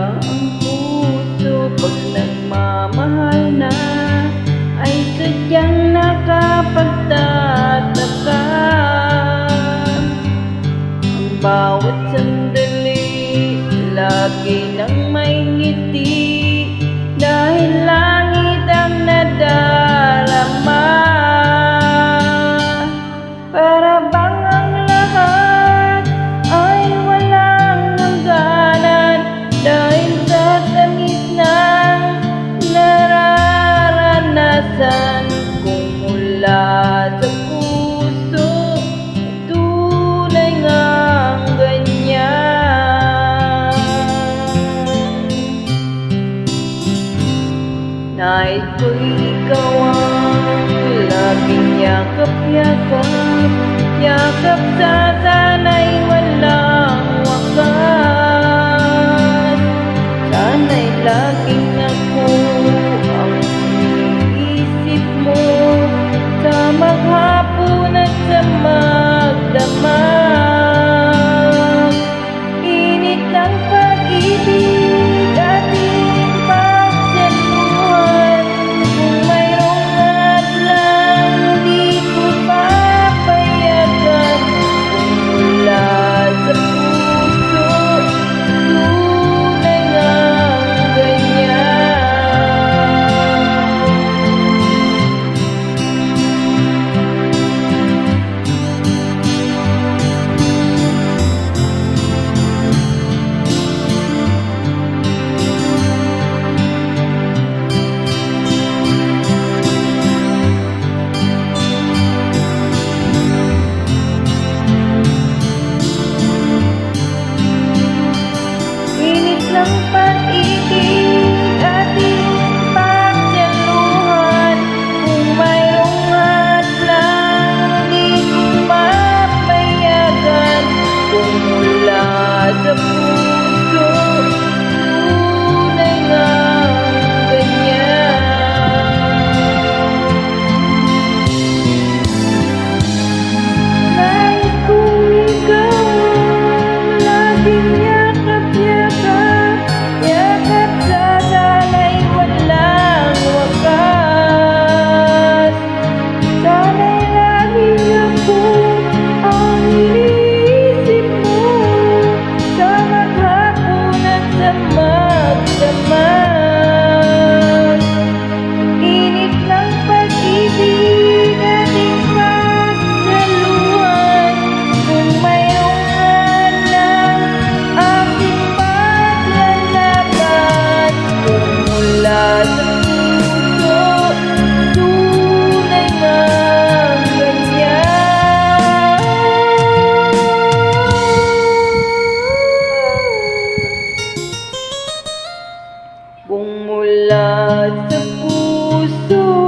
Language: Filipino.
ang puso pag nagmamahal na ay sadyang nakapagtataka. Ang bawat sandali lagi nang may ngiti dahil langit ang nadarama. Para bang ang lahat ay walang hangganan dahil sa tamis ng nararanasan kung mula sa puso tunay ngang ganyan. Nais ko'y ikaw ang laging yakap-yakap, yakap sa sana'y walang wakas. Sana'y laging ako ang iniisip mo sa maghapon at sa magdamag. Init ng pag-ibig ating pagsaluhan, kung mayroong hadlang di ko papayagan. Kung mula sa puso tunay ngang ganyan. Init ng pag-ibig ating pagsaluhan, kung mayroong hadlang di ko mapayagan. Kung mula sa puso tunay ngang ganyan. Nais kong ikaw ang laging yakap-yakap, yakap sa sana'y walang wakas. Sana'y laging ako ang iniisip mo sa maghapon at sa magdamag. Init ng pag-ibig ating pagsaluhan, kung mayroong hadlang aking paglalaban. Kung mula sa puso tunay ngang ganyan. Kung mula sa puso